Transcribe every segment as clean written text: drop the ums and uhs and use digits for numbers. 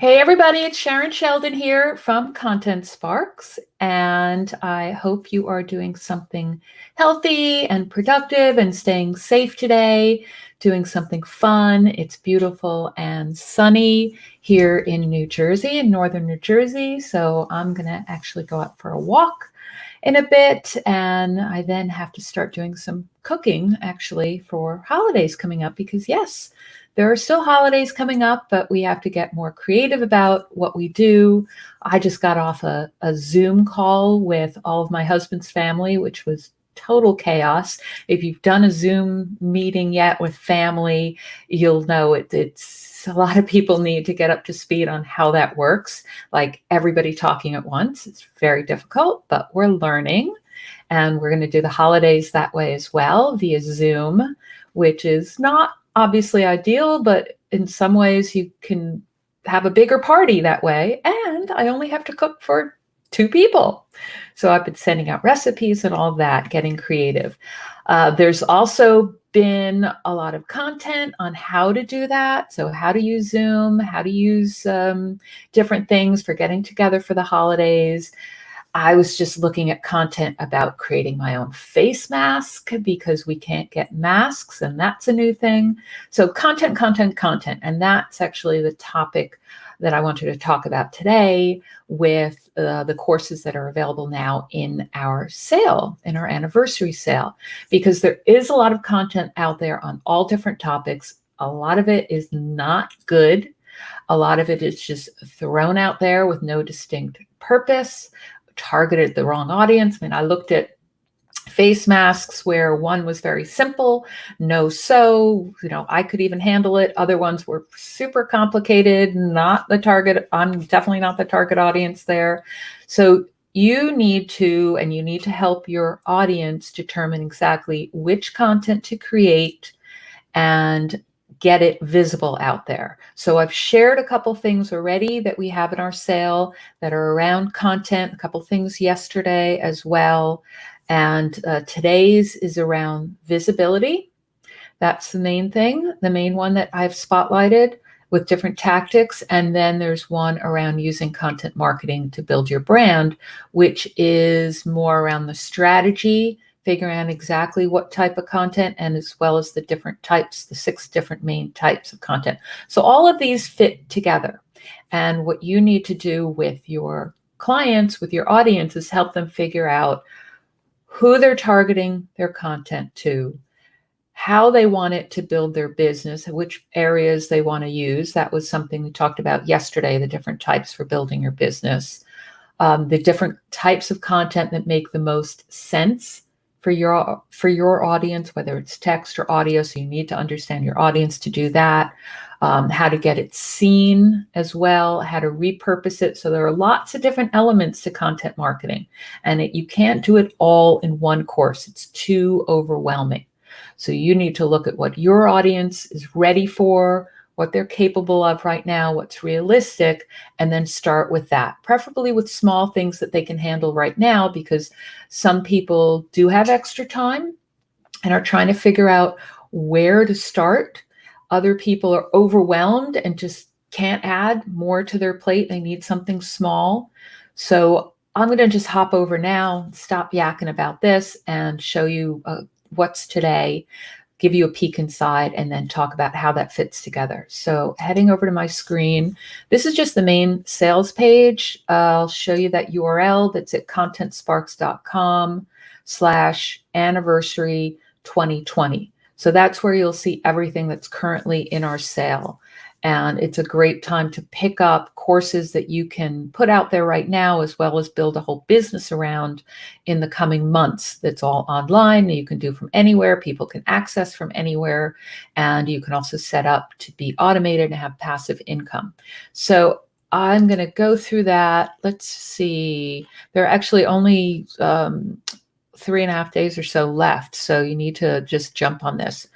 Hey everybody, it's Sharon Sheldon here from Content Sparks, and I hope you are doing something healthy and productive and staying safe today, doing something fun. It's beautiful and sunny here in New Jersey, in northern New Jersey, so I'm going to actually go out for a walk in a bit, and I then have to start doing some cooking actually for holidays coming up because yes, there are still holidays coming up, but we have to get more creative about what we do. I just got off a Zoom call with all of my husband's family, which was total chaos. If you've done a Zoom meeting yet with family, you'll know it's a lot of people need to get up to speed on how that works. Like everybody talking at once. It's very difficult, but we're learning. And we're going to do the holidays that way as well via Zoom, which is not obviously ideal, but in some ways you can have a bigger party that way. And I only have to cook for 2 people. So I've been sending out recipes and all that, getting creative. There's also been a lot of content on how to do that. So how to use Zoom, how to use different things for getting together for the holidays. I was just looking at content about creating my own face mask because we can't get masks, and that's a new thing. So content, content, content. And that's actually the topic that I wanted to talk about today with the courses that are available now in our sale, in our anniversary sale, because there is a lot of content out there on all different topics. A lot of it is not good. A lot of it is just thrown out there with no distinct purpose, targeted the wrong audience. I mean, I looked at face masks where one was very simple, I could even handle it. Other ones were super complicated, not the target. I'm definitely not the target audience there. So you need to help your audience determine exactly which content to create and get it visible out there. So I've shared a couple things already that we have in our sale that are around content, a couple things yesterday as well. And today's is around visibility. That's the main thing, the main one that I've spotlighted with different tactics. And then there's one around using content marketing to build your brand, which is more around the strategy, figuring out exactly what type of content, and as well as the different types, the 6 different main types of content. So all of these fit together. And what you need to do with your clients, with your audience, is help them figure out who they're targeting their content to, how they want it to build their business, which areas they want to use. That was something we talked about yesterday, the different types for building your business, the different types of content that make the most sense for your audience, whether it's text or audio. So you need to understand your audience to do that. How to get it seen as well, how to repurpose it. So there are lots of different elements to content marketing, and you can't do it all in one course. It's too overwhelming. So you need to look at what your audience is ready for, what they're capable of right now, what's realistic, and then start with that, preferably with small things that they can handle right now, because some people do have extra time and are trying to figure out where to start. Other people are overwhelmed and just can't add more to their plate. They need something small. So I'm going to just hop over now, stop yakking about this, and show you what's today, give you a peek inside, and then talk about how that fits together. So heading over to my screen, this is just the main sales page. I'll show you that URL that's at contentsparks.com/anniversary 2020. So that's where you'll see everything that's currently in our sale. And it's a great time to pick up courses that you can put out there right now, as well as build a whole business around in the coming months. That's all online. You can do from anywhere. People can access from anywhere. And you can also set up to be automated and have passive income. So I'm going to go through that. Let's see. There are actually only 3.5 days or so left. So you need to just jump on this.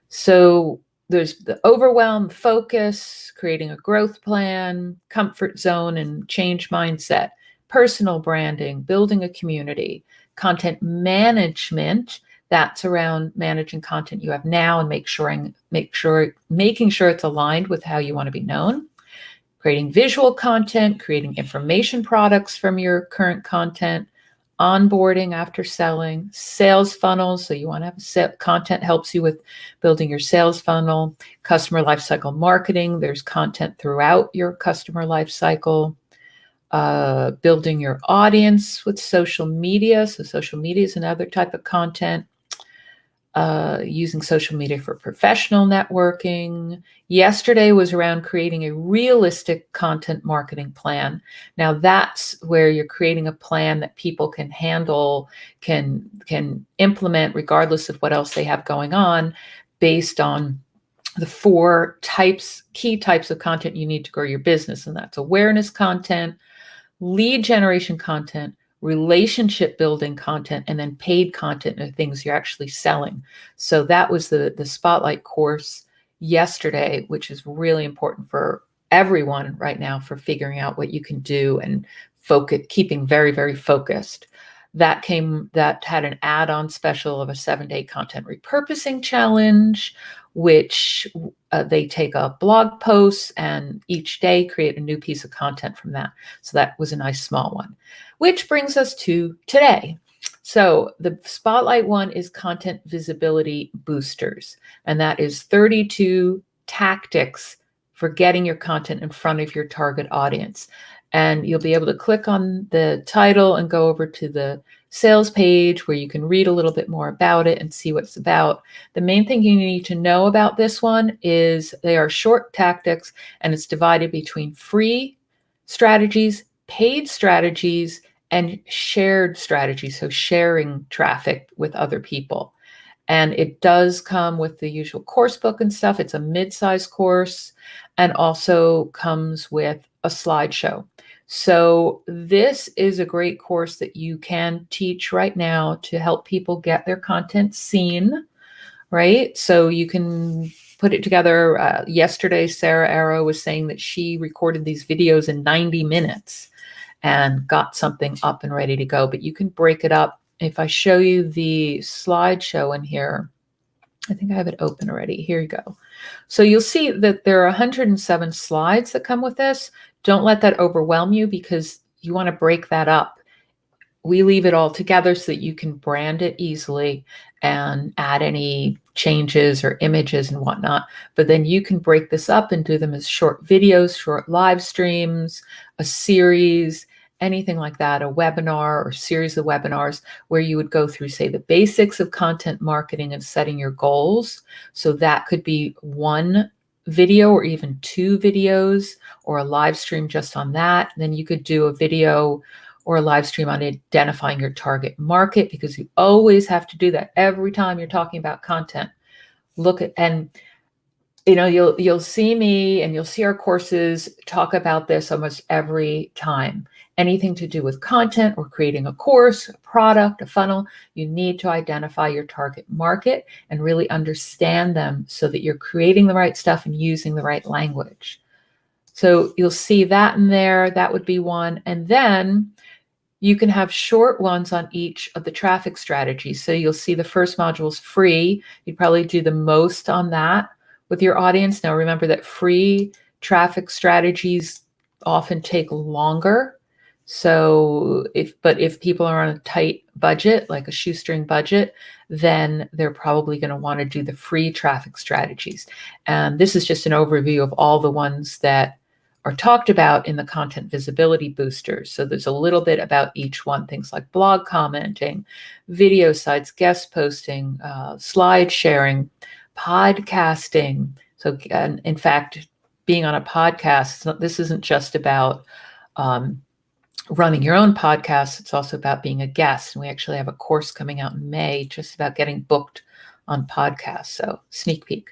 So there's the overwhelm, focus, creating a growth plan, comfort zone and change mindset, personal branding, building a community, content management. That's around managing content you have now and making sure it's aligned with how you want to be known. creating visual content, creating information products from your current content, onboarding after selling, sales funnels. So you want to have content helps you with building your sales funnel, customer lifecycle marketing. There's content throughout your customer lifecycle. Building your audience with social media. So social media is another type of content. Using social media for professional networking. Yesterday was around creating a realistic content marketing plan. Now that's where you're creating a plan that people can handle, can implement regardless of what else they have going on, based on the 4 key types of content you need to grow your business. And that's awareness content, lead generation content, relationship building content, and then paid content and things you're actually selling. So that was the Spotlight course yesterday, which is really important for everyone right now for figuring out what you can do and keeping very, very focused. That had an add-on special of a 7-day content repurposing challenge, which they take a blog post and each day create a new piece of content from that. So that was a nice small one, which brings us to today. So the Spotlight one is content visibility boosters, and that is 32 tactics for getting your content in front of your target audience. And you'll be able to click on the title and go over to the sales page where you can read a little bit more about it and see what it's about. The main thing you need to know about this one is they are short tactics, and it's divided between free strategies, paid strategies, and shared strategies. So sharing traffic with other people. And it does come with the usual course book and stuff. It's a mid-size course and also comes with a slideshow. So this is a great course that you can teach right now to help people get their content seen, right? So you can put it together. Yesterday, Sarah Arrow was saying that she recorded these videos in 90 minutes and got something up and ready to go. But you can break it up. If I show you the slideshow in here, I think I have it open already. Here you go. So you'll see that there are 107 slides that come with this. Don't let that overwhelm you because you want to break that up. We leave it all together so that you can brand it easily and add any changes or images and whatnot. But then you can break this up and do them as short videos, short live streams, a series, anything like that, a webinar or series of webinars where you would go through, say, the basics of content marketing and setting your goals. So that could be one video or even 2 videos or a live stream just on that. Then you could do a video or a live stream on identifying your target market, because you always have to do that every time you're talking about content. Look at, and you'll see me and you'll see our courses talk about this almost every time. Anything to do with content or creating a course, a product, a funnel, you need to identify your target market and really understand them so that you're creating the right stuff and using the right language. So you'll see that in there. That would be one. And then you can have short ones on each of the traffic strategies. So you'll see the first module is free. You'd probably do the most on that with your audience. Now remember that free traffic strategies often take longer. So if people are on a tight budget, like a shoestring budget, then they're probably going to want to do the free traffic strategies. And this is just an overview of all the ones that are talked about in the content visibility boosters. So there's a little bit about each one, things like blog commenting, video sites, guest posting, slide sharing, podcasting. So in fact, being on a podcast, this isn't just about running your own podcast. It's also about being a guest. And we actually have a course coming out in May just about getting booked on podcasts. So sneak peek.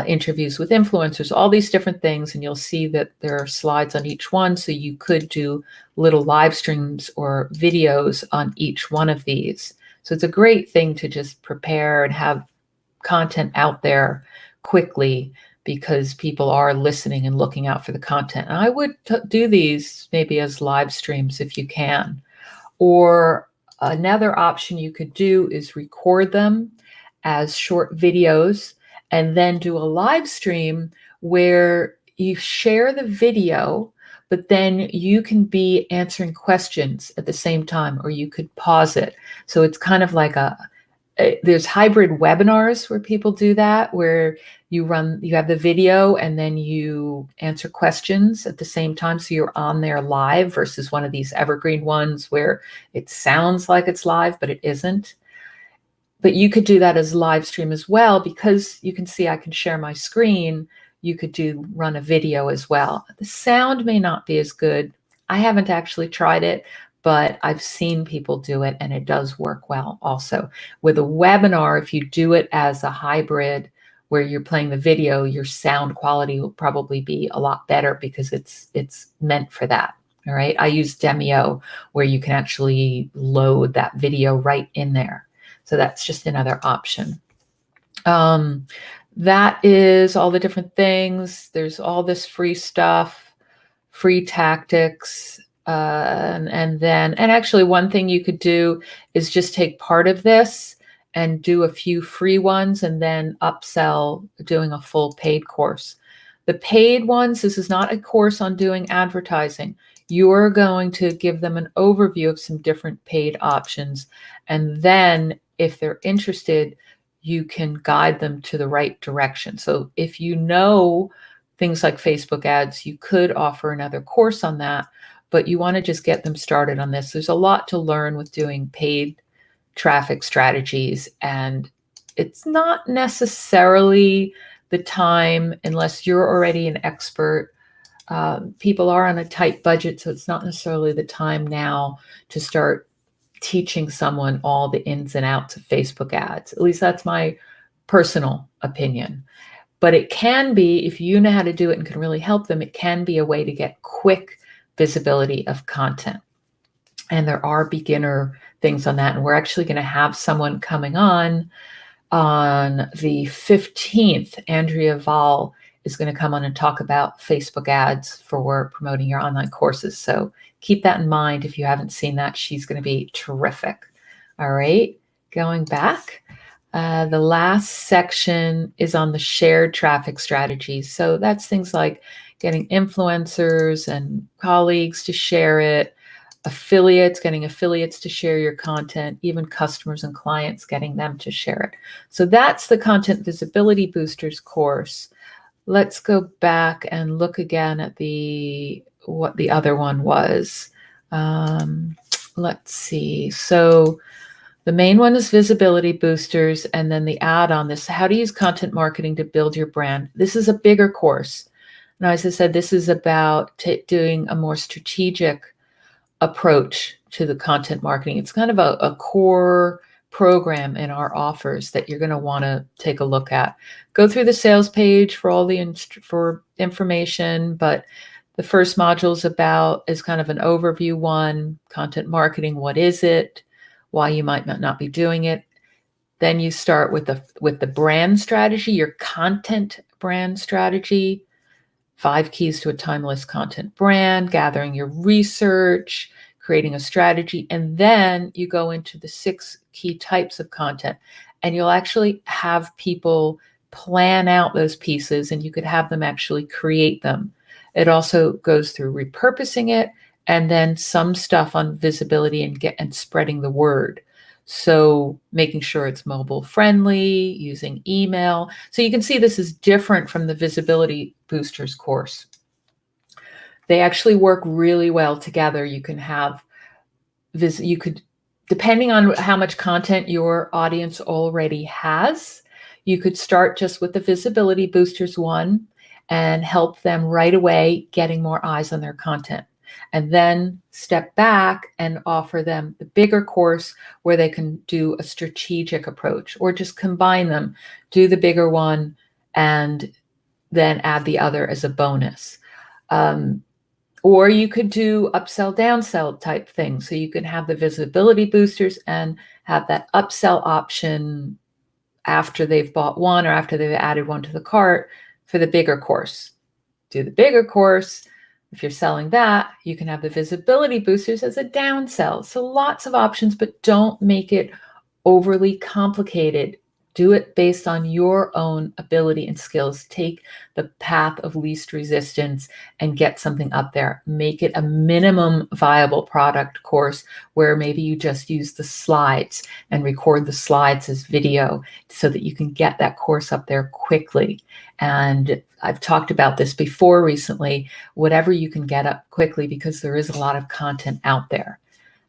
Interviews with influencers, all these different things. And you'll see that there are slides on each one. So you could do little live streams or videos on each one of these. So it's a great thing to just prepare and have content out there quickly, because people are listening and looking out for the content. And I would do these maybe as live streams if you can. Or another option you could do is record them as short videos and then do a live stream where you share the video, but then you can be answering questions at the same time, or you could pause it. So it's kind of like there's hybrid webinars where people do that, where you have the video and then you answer questions at the same time. So you're on there live versus one of these evergreen ones where it sounds like it's live, but it isn't. But you could do that as live stream as well, because you can see I can share my screen. You could run a video as well. The sound may not be as good. I haven't actually tried it, but I've seen people do it and it does work well also. With a webinar, if you do it as a hybrid where you're playing the video, your sound quality will probably be a lot better because it's meant for that. All right. I use Demio, where you can actually load that video right in there. So that's just another option. That is all the different things. There's all this free stuff, free tactics. And actually one thing you could do is just take part of this and do a few free ones and then upsell doing a full paid course. The paid ones, this is not a course on doing advertising. You're going to give them an overview of some different paid options. And then if they're interested, you can guide them to the right direction. So if you know things like Facebook ads, you could offer another course on that, but you want to just get them started on this. There's a lot to learn with doing paid traffic strategies, and it's not necessarily the time unless you're already an expert. People are on a tight budget, so it's not necessarily the time now to start teaching someone all the ins and outs of Facebook ads. At least that's my personal opinion. But it can be, if you know how to do it and can really help them, it can be a way to get quick visibility of content. And there are beginner things on that. And we're actually going to have someone coming on the 15th. Andrea Val is going to come on and talk about Facebook ads for promoting your online courses. So keep that in mind. If you haven't seen that, she's going to be terrific. All right, going back. The last section is on the shared traffic strategies. So that's things like getting influencers and colleagues to share it, getting affiliates to share your content, even customers and clients, getting them to share it. So that's the Content Visibility Boosters course. Let's go back and look again at what the other one was. Let's see. So the main one is Visibility Boosters, and then the add-on, this how to use content marketing to build your brand. This is a bigger course. Now, as I said, this is about doing a more strategic approach to the content marketing. It's kind of a core program in our offers that you're going to want to take a look at. Go through the sales page for all the for information, but the first module is kind of an overview one, content marketing. What is it? Why you might not be doing it. Then you start with the brand strategy, your content brand strategy, 5 keys to a timeless content brand, gathering your research, creating a strategy, and then you go into the 6 key types of content, and you'll actually have people plan out those pieces, and you could have them actually create them. It also goes through repurposing it, and then some stuff on visibility and spreading the word. So making sure it's mobile friendly, using email. So you can see this is different from the Visibility Boosters course. They actually work really well together. You can have depending on how much content your audience already has, you could start just with the Visibility Boosters one and help them right away getting more eyes on their content. And then step back and offer them the bigger course where they can do a strategic approach, or just combine them, do the bigger one and then add the other as a bonus. Or you could do upsell, downsell type things. So you can have the Visibility Boosters and have that upsell option after they've bought one or after they've added one to the cart for the bigger course. Do the bigger course. If you're selling that, you can have the Visibility Boosters as a downsell. So lots of options, but don't make it overly complicated. Do it based on your own ability and skills. Take the path of least resistance and get something up there. Make it a minimum viable product course where maybe you just use the slides and record the slides as video so that you can get that course up there quickly. And I've talked about this before recently, whatever you can get up quickly, because there is a lot of content out there.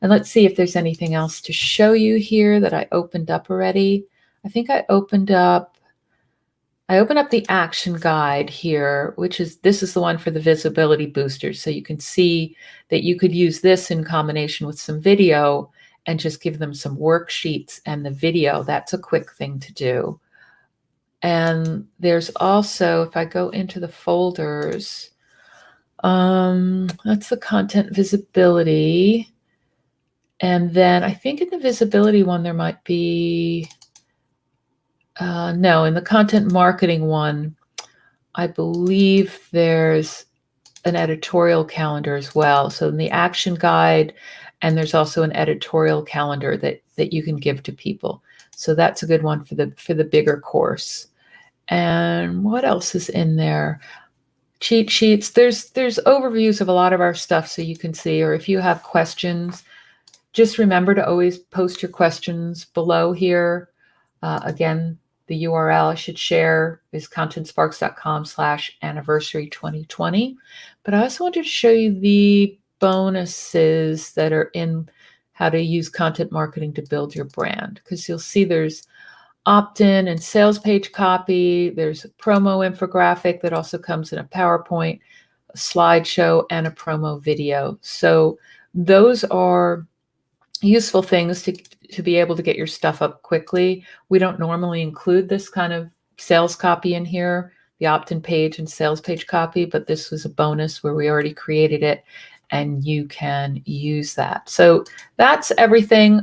And let's see if there's anything else to show you here that I opened up already. I think I opened up the action guide here, this is the one for the visibility boosters. So you can see that you could use this in combination with some video and just give them some worksheets and the video. That's a quick thing to do. And there's also, if I go into the folders, that's the content visibility. And then I think in the visibility one, there might be, no, in the content marketing one, I believe there's an editorial calendar as well. So in the action guide, and there's also an editorial calendar that you can give to people. So that's a good one for the bigger course. And what else is in there? Cheat sheets. There's overviews of a lot of our stuff so you can see, or if you have questions, just remember to always post your questions below here. Again, the URL I should share is contentsparks.com/anniversary2020. But I also wanted to show you the bonuses that are in how to use content marketing to build your brand, because you'll see there's opt-in and sales page copy. There's a promo infographic that also comes in a PowerPoint, a slideshow, and a promo video. So those are useful things to be able to get your stuff up quickly. We don't normally include this kind of sales copy in here, the opt-in page and sales page copy, but this was a bonus where we already created it and you can use that. So that's everything.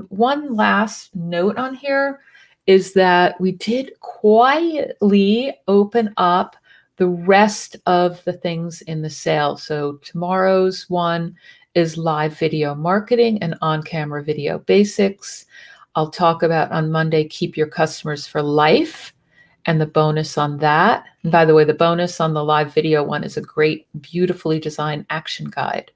One last note on here is that we did quietly open up the rest of the things in the sale. So tomorrow's one is live video marketing and on-camera video basics. I'll talk about on Monday, keep your customers for life and the bonus on that. And by the way, the bonus on the live video one is a great, beautifully designed action guide.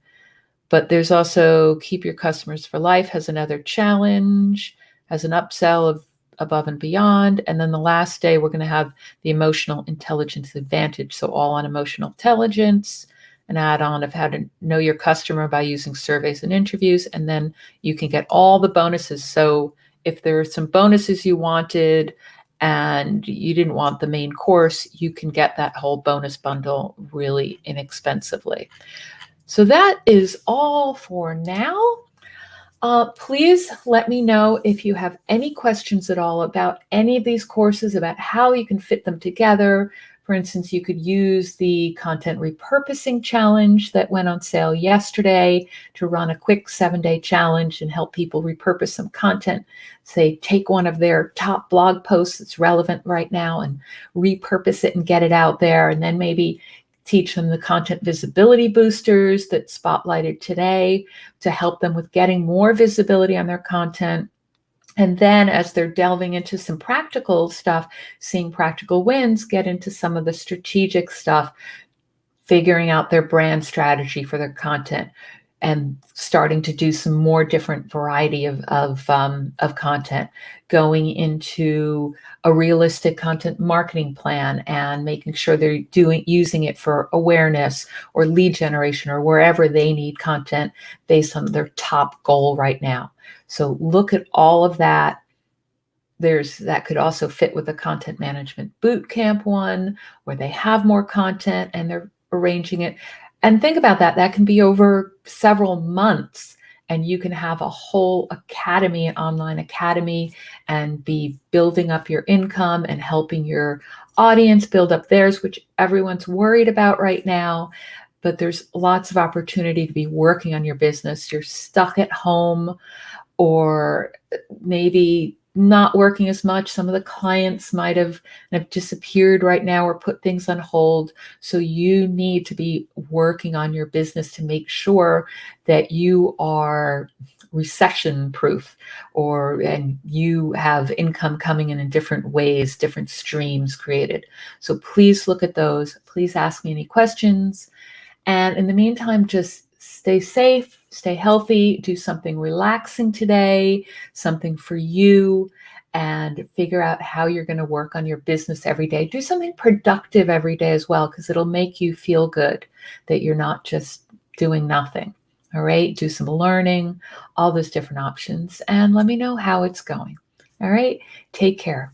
But there's also keep your customers for life has another challenge, has an upsell of above and beyond. And then the last day, we're going to have the emotional intelligence advantage. So all on emotional intelligence, an add-on of how to know your customer by using surveys and interviews. And then you can get all the bonuses. So if there are some bonuses you wanted and you didn't want the main course, you can get that whole bonus bundle really inexpensively. So that is all for now. Please let me know if you have any questions at all about any of these courses, about how you can fit them together. For instance, you could use the content repurposing challenge that went on sale yesterday to run a quick 7-day challenge and help people repurpose some content. Say, take one of their top blog posts that's relevant right now and repurpose it and get it out there. And then maybe teach them the content visibility boosters that spotlighted today to help them with getting more visibility on their content. And then as they're delving into some practical stuff, seeing practical wins, get into some of the strategic stuff, figuring out their brand strategy for their content and starting to do some more different variety of content, going into a realistic content marketing plan and making sure they're using it for awareness or lead generation or wherever they need content based on their top goal right now. So look at all of that. That could also fit with the content management bootcamp one where they have more content and they're arranging it. And think about that. That can be over several months and you can have a whole academy, an online academy, and be building up your income and helping your audience build up theirs, which everyone's worried about right now. But there's lots of opportunity to be working on your business. You're stuck at home, or maybe not working as much. Some of the clients might have disappeared right now or put things on hold. So you need to be working on your business to make sure that you are recession proof, and you have income coming in different ways, different streams created. So please look at those. Please ask me any questions. And in the meantime, just stay safe, stay healthy, do something relaxing today, something for you, and figure out how you're going to work on your business every day. Do something productive every day as well, because it'll make you feel good that you're not just doing nothing. All right. Do some learning, all those different options, and let me know how it's going. All right. Take care.